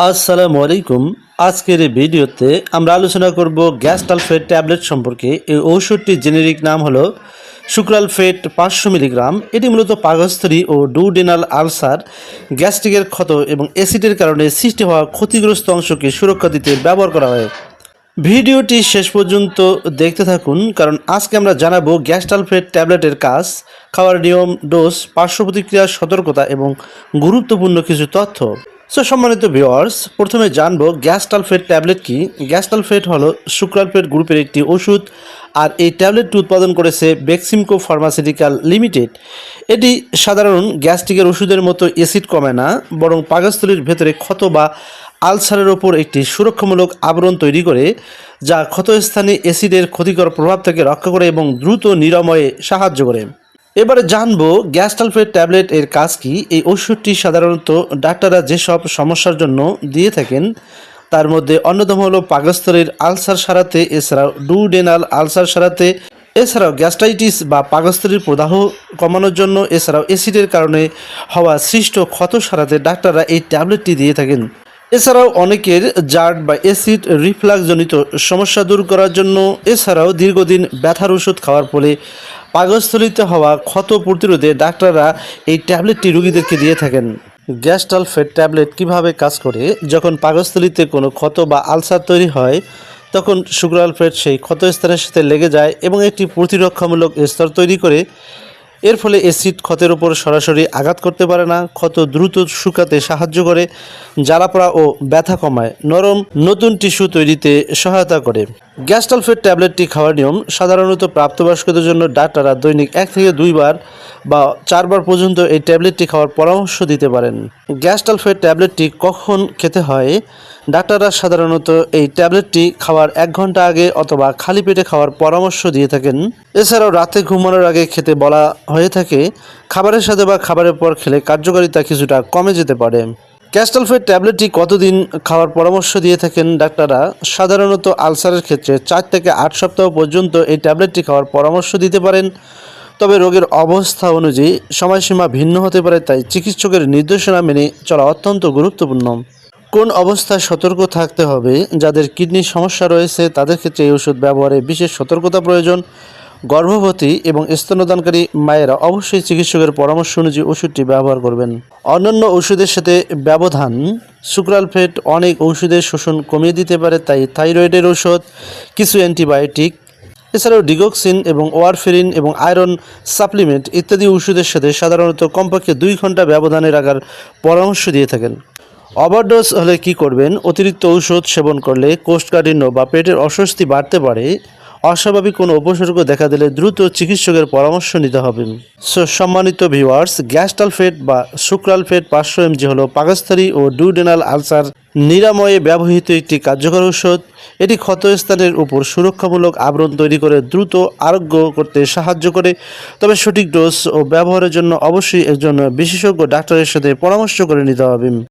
আসসালামু আলাইকুম। আজকের এই ভিডিওতে আমরা আলোচনা করব গ্যাস্টালফেট ট্যাবলেট সম্পর্কে। এই ঔষধটির জেনেরিক নাম হলো সুক্রালফেট 500 মিলিগ্রাম। এটি মূলত পাকস্থলী ও ডুওডেনাল আলসার, গ্যাস্ট্রিকের ক্ষত এবং অ্যাসিডের কারণে সৃষ্টি হওয়া ক্ষতিগ্রস্ত অংশকে সুরক্ষা দিতে ব্যবহার করা হয়। ভিডিওটি শেষ পর্যন্ত দেখতে থাকুন, কারণ আজকে আমরা জানাবো গ্যাস্টালফেট ট্যাবলেটের কাজ, খাওয়ার নিয়ম, ডোজ, পার্শ্ব প্রতিক্রিয়া, সতর্কতা এবং গুরুত্বপূর্ণ কিছু তথ্য। সম্মানিত ভিউয়ার্স, প্রথমে জানবো গ্যাস্টালফেট ট্যাবলেট কি। গ্যাস্টালফেট হলো সুক্রালফেট গ্রুপের একটি ওষুধ, আর এই ট্যাবলেটটি উৎপাদন করেছে বেক্সিমকো ফার্মাসিউটিক্যাল লিমিটেড। এটি সাধারণ গ্যাস্ট্রিকের ওষুধের মতো অ্যাসিড কমে না, বরং পাকস্থলীর ভেতরে ক্ষত বা আলসারের ওপর একটি সুরক্ষামূলক আবরণ তৈরি করে, যা ক্ষতস্থানে অ্যাসিডের ক্ষতিকর প্রভাব থেকে রক্ষা করে এবং দ্রুত নিরাময়ে সাহায্য করে। এবারে জানবো গ্যাস্টালফেট ট্যাবলেট এর কাজ কি। এই ওষুধটি সাধারণত ডাক্তাররা যেসব সমস্যার জন্য দিয়ে থাকেন তার মধ্যে অন্যতম হলো পাকস্থলীর আলসার সারাতে, এছাড়াও ডুওডেনাল আলসার সারাতে, এছাড়াও গ্যাস্ট্রাইটিস বা পাকস্থলীর প্রদাহ কমানোর জন্য, এছাড়াও অ্যাসিডের কারণে হওয়া সৃষ্ট ক্ষত সারাতে ডাক্তাররা এই ট্যাবলেটটি দিয়ে থাকেন। এছাড়াও অনেকের জার্ড বা অ্যাসিড রিফ্লাক্সজনিত সমস্যা দূর করার জন্য, এছাড়াও দীর্ঘদিন ব্যথার ওষুধ খাওয়ার ফলে পাকস্থলীতে হওয়া ক্ষত প্রতিরোধে ডাক্তাররা এই ট্যাবলেটটি রোগীদেরকে দিয়ে থাকেন। গ্যাস্টালফেট ট্যাবলেট কিভাবে কাজ করে? যখন পাকস্থলীতে কোনো ক্ষত বা আলসার তৈরি হয়, তখন সুক্রালফেট সেই ক্ষতস্থানের সাথে লেগে যায় এবং একটি প্রতিরক্ষামূলক স্তর তৈরি করে। এর ফলে অ্যাসিড ক্ষতের উপর সরাসরি আঘাত করতে পারে না, ক্ষত দ্রুত শুকাতে সাহায্য করে, জ্বালাপোড়া ও ব্যথা কমায়, নরম নতুন টিস্যু তৈরিতে সহায়তা করে। গ্যাস্টালফেট ট্যাবলেটটি খাওয়ার নিয়ম: সাধারণত প্রাপ্তবয়স্কদের জন্য ডাক্তাররা দৈনিক 1 থেকে 2 বার বা 4 বার পর্যন্ত এই ট্যাবলেটটি খাওয়ার পরামর্শ দিতে পারেন। গ্যাস্টালফেট ট্যাবলেটটি কখন খেতে হয়? ডাক্তাররা সাধারণত এই ট্যাবলেটটি খাওয়ার 1 ঘন্টা আগে অথবা খালি পেটে খাওয়ার পরামর্শ দিয়ে থাকেন। এছাড়াও রাতে ঘুমানোর আগে খেতে বলা হয়ে থাকে। খাবারের সাথে বা খাবারের পর খেলে কার্যকারিতা কিছুটা কমে যেতে পারে। গ্যাস্টালফেট ট্যাবলেটটি কতদিন খাওয়ার পরামর্শ দিয়ে থাকেন ডাক্তাররা? সাধারণত আলসারের ক্ষেত্রে 4 থেকে 8 সপ্তাহ পর্যন্ত এই ট্যাবলেটটি খাওয়ার পরামর্শ দিতে পারেন, তবে রোগের অবস্থা অনুযায়ী সময়সীমা ভিন্ন হতে পারে, তাই চিকিৎসকের নির্দেশনা মেনে চলা অত্যন্ত গুরুত্বপূর্ণ। কোন অবস্থায় সতর্ক থাকতে হবে? যাদের কিডনির সমস্যা রয়েছে তাদের ক্ষেত্রে এই ওষুধ ব্যবহারে বিশেষ সতর্কতা প্রয়োজন। গর্ভবতী এবং স্তন্যদানকারী মায়েরা অবশ্যই চিকিৎসকের পরামর্শ অনুযায়ী ওষুধটি ব্যবহার করবেন। অন্যান্য ওষুধের সাথে ব্যবধান: সুক্রালফেট অনেক ওষুধের শোষণ কমিয়ে দিতে পারে, তাই থাইরয়েডের ওষুধ, কিছু অ্যান্টিবায়োটিক, এছাড়াও ডিগক্সিন এবং ওয়ারফেরিন এবং আয়রন সাপ্লিমেন্ট ইত্যাদি ওষুধের সাথে সাধারণত কমপক্ষে 2 ঘন্টা ব্যবধানে রাখার পরামর্শ দিয়ে থাকেন। ওভারডোজ হলে কি করবেন? অতিরিক্ত ঔষধ সেবন করলে কোষ্ঠকাঠিন্য বা পেটের অস্বস্তি বাড়তে পারে। অস্বাভাবিক কোনো উপসর্গ দেখা দিলে দ্রুত চিকিৎসকের পরামর্শ নিতে হবে। সম্মানিত ভিউয়ার্স, গ্যাস্টালফেট বা সুক্রালফেট 500 mg হলো পাকস্থলী ও ডুওডেনাল আলসার নিরাময়ে ব্যবহৃত একটি কার্যকর ঔষধ। এটি ক্ষতস্থানের উপর সুরক্ষামূলক আবরণ তৈরি করে দ্রুত আরোগ্য করতে সাহায্য করে, তবে সঠিক ডোজ ও ব্যবহারের জন্য অবশ্যই একজন বিশেষজ্ঞ ডাক্তারের সাথে পরামর্শ করে নিতে হবে।